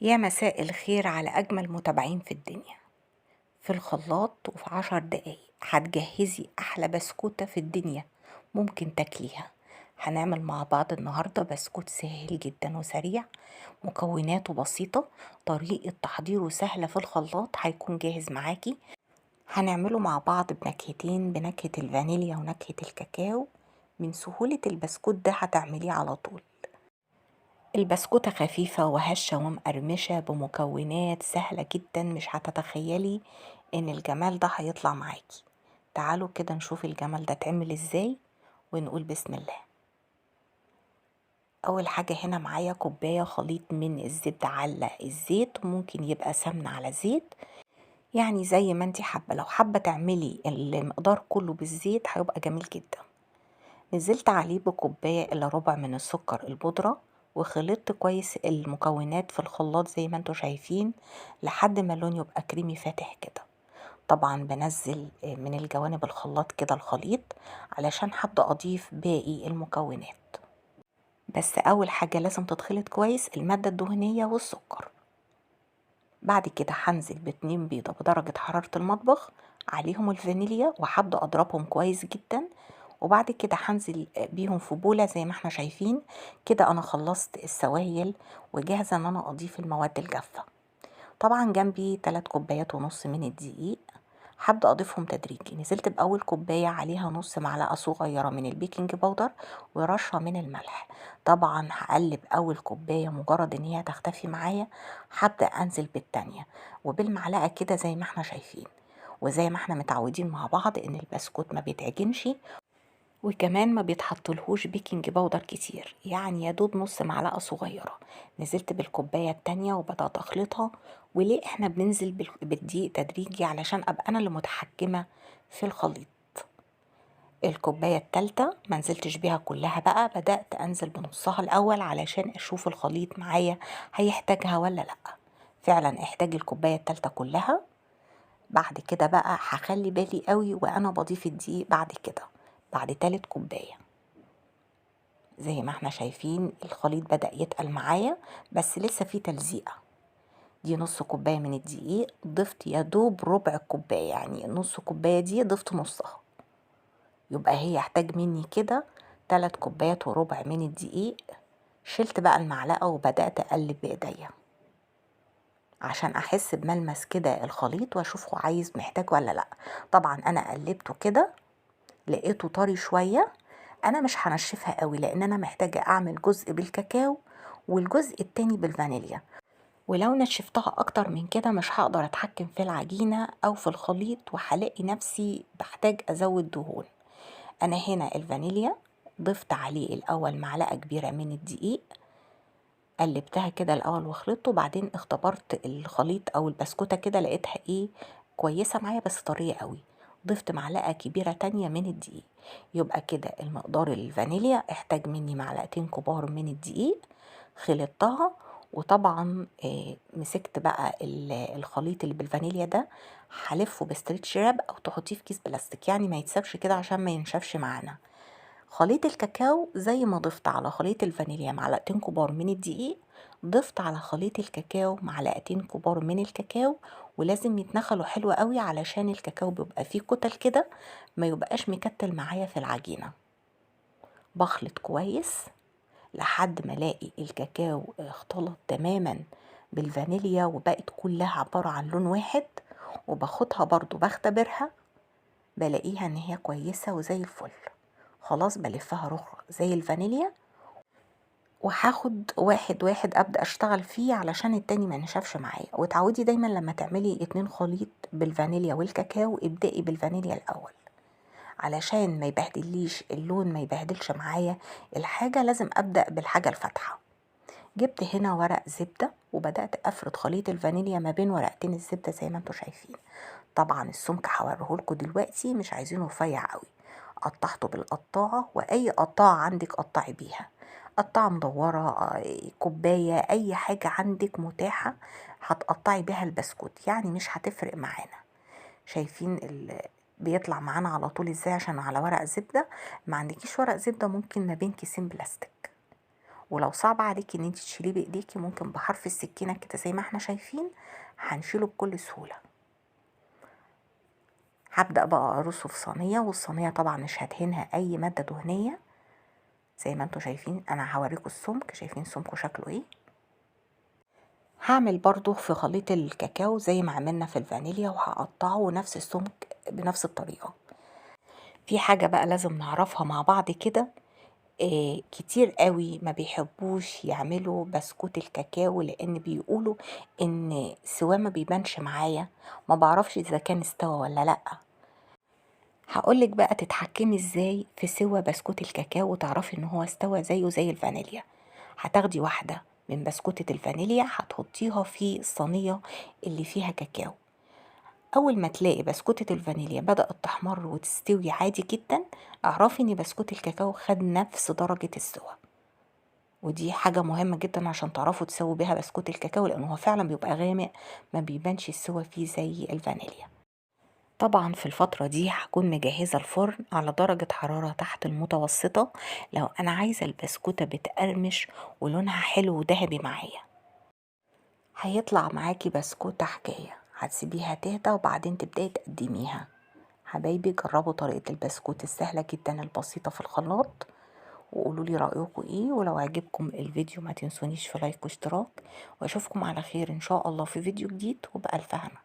يا مساء الخير على أجمل متابعين في الدنيا. في الخلاط وفي 10 دقايق هتجهزي أحلى بسكوتة في الدنيا ممكن تاكليها. هنعمل مع بعض النهاردة بسكوت سهل جدا وسريع، مكوناته بسيطة، طريقة تحضيره سهلة، في الخلاط هيكون جاهز معاكي. هنعمله مع بعض بنكهتين، بنكهة الفانيليا ونكهة الكاكاو. من سهولة البسكوت ده هتعمليه على طول. البسكوتة خفيفة وهشة ومقرمشة بمكونات سهلة جدا، مش هتتخيلي ان الجمال ده هيطلع معاكي. تعالوا كده نشوف الجمال ده اتعمل ازاي ونقول بسم الله. اول حاجة هنا معايا كوباية خليط من الزبدة على الزيت، ممكن يبقى سمنة على زيت، يعني زي ما انتي حابة. لو حابة تعملي المقدار كله بالزيت هيبقى جميل جدا. نزلت عليه بكوباية الا ربع من السكر البودرة، وخلطت كويس المكونات في الخلاط زي ما انتوا شايفين لحد ما اللون يبقى كريمي فاتح كده. طبعا بنزل من الجوانب الخلاط كده الخليط علشان هبدأ اضيف باقي المكونات. بس اول حاجة لازم تتخلط كويس المادة الدهنية والسكر. بعد كده هنزل باتنين بيضة بدرجة حرارة المطبخ، عليهم الفانيليا، وهبدأ اضربهم كويس جدا. وبعد كده هنزل بيهم في بولة زي ما احنا شايفين كده. انا خلصت السوائل وجاهزة ان انا اضيف المواد الجافة. طبعا جنبي 3 كوبايات ونص من الدقيق، هبدأ اضيفهم تدريجي. نزلت باول كوباية عليها نص معلقة صغيرة من البيكنج باودر ورشة من الملح. طبعا هقلب اول كوباية، مجرد ان هي تختفي معايا هبدأ انزل بالتانية وبالمعلقة كده زي ما احنا شايفين. وزي ما احنا متعودين مع بعض ان البسكوت ما بيتعجنش، وكمان ما بيتحطلهوش بيكنج باودر كتير، يعني يا دوب نص معلقة صغيرة. نزلت بالكوباية التانية وبدأت اخلطها. وليه احنا بننزل بالدقيق تدريجي؟ علشان ابقى انا اللي متحكمة في الخليط. الكوباية التالتة ما نزلتش بيها كلها بقى، بدأت انزل بنصها الاول علشان اشوف الخليط معايا هيحتاجها ولا لا. فعلا احتاج الكوباية التالتة كلها. بعد كده بقى هخلي بالي قوي وانا بضيف الدقيق بعد كده، بعد تالت كوباية. زي ما احنا شايفين الخليط بدأ يتقل معايا بس لسه فيه تلزيقة. دي نص كوباية من الدقيق، ضفت يا دوب ربع كوباية، يعني نص كوباية دي ضفت نصها، يبقى هي يحتاج مني كده 3 كوبايات وربع من الدقيق. شلت بقى المعلقة وبدأت اقلب بايديا عشان احس بملمس كده الخليط واشوفه عايز محتاج ولا لا. طبعا انا قلبته كده لقيته طري شوية. انا مش هنشفها قوي لان انا محتاجة اعمل جزء بالكاكاو والجزء التاني بالفانيليا، ولو نشفتها اكتر من كده مش هقدر اتحكم في العجينة او في الخليط وهلاقي نفسي بحتاج ازود دهون. انا هنا الفانيليا ضفت عليه الاول معلقة كبيرة من الدقيق، قلبتها كده الاول وخلطته، بعدين اختبرت الخليط او البسكوتة كده لقيتها ايه، كويسة معايا بس طرية قوي. ضفت معلقة كبيرة تانية من الدقيق. يبقى كده المقدار الفانيليا احتاج مني معلقتين كبار من الدقيق. خلطتها. وطبعا مسكت بقى الخليط اللي بالفانيليا ده، هلفه بستريتش راب او تحطيه في كيس بلاستيك، يعني ما يتسابش كده عشان ما ينشفش معانا. خليط الكاكاو زي ما ضفت على خليط الفانيليا معلقتين كبار من الدقيق، ضفت على خليط الكاكاو معلقتين كبار من الكاكاو. ولازم يتنخلوا حلو قوي علشان الكاكاو بيبقى فيه كتل كده، ما يبقاش مكتل معايا في العجينة. بخلط كويس لحد ما الاقي الكاكاو اختلط تماما بالفانيليا وبقت كلها عبارة عن لون واحد. وباخدها برضو بختبرها، بلاقيها ان هي كويسة وزي الفل. خلاص بلفها رخرة زي الفانيليا، وهاخد واحد واحد ابدا اشتغل فيه علشان التاني ما ينشفش معايا. وتعودي دايما لما تعملي 2 خليط بالفانيليا والكاكاو ابدأي بالفانيليا الاول علشان ما يبهدليش اللون، ما يبهدلش معايا الحاجة. لازم ابدأ بالحاجة الفاتحة. جبت هنا ورق زبدة وبدأت افرد خليط الفانيليا ما بين ورقتين الزبدة زي ما انتوا شايفين. طبعا السمك هوريهولكوا دلوقتي، مش عايزينه رفيع قوي. قطعته بالقطاعة، واي قطاعة عندك قطعي بيها، قطعة مدورة، كوباية، اي حاجة عندك متاحة هتقطعي بيها البسكوت، يعني مش هتفرق معانا. شايفين بيطلع معانا على طول ازاي عشان على ورق زبدة. ما عندكيش ورق زبدة ممكن ما بين كيسين بلاستيك. ولو صعب عليكي ان انت تشيليه بايديكي ممكن بحرف السكينة كده زي ما احنا شايفين هنشيله بكل سهولة. هبدأ بقى ارصه في صينية، والصينية طبعا مش هدهنها اي مادة دهنية زي ما انتوا شايفين. انا هوريكم السمك، شايفين سمكه شكله ايه. هعمل برضو في خليط الكاكاو زي ما عملنا في الفانيليا، وهقطعه نفس السمك بنفس الطريقة. في حاجة بقى لازم نعرفها مع بعض كده، كتير قوي ما بيحبوش يعملوا بسكوت الكاكاو لان بيقولوا ان سواه ما بيبانش معايا، ما بعرفش اذا كان استوى ولا لا. هقولك بقى تتحكمي ازاي في سوى بسكوت الكاكاو وتعرفي ان هو استوى زيه زي الفانيليا. هتاخدي واحدة من بسكوتة الفانيليا هتحطيها في الصينية اللي فيها كاكاو. اول ما تلاقي بسكوتة الفانيليا بدأت تحمر وتستوي عادي جدا، اعرفي ان بسكوت الكاكاو خد نفس درجة السوا. ودي حاجة مهمة جدا عشان تعرفوا تسووا بيها بسكوت الكاكاو، لانه هو فعلا بيبقى غامق ما بيبانش السوا فيه زي الفانيليا. طبعا في الفترة دي هكون مجهزة الفرن على درجة حرارة تحت المتوسطة لو انا عايزة البسكوتة بتقرمش ولونها حلو وذهبي معايا. هيطلع معاكي بسكوتة حكاية. هتسيبيها تهدى وبعدين تبدأي تقدميها. حبايبي جربوا طريقة البسكوت السهلة جدا البسيطة في الخلاط وقولوا لي رأيكم ايه. ولو عجبكم الفيديو ما تنسونيش في لايك واشتراك، واشوفكم على خير ان شاء الله في فيديو جديد وبألف هنا.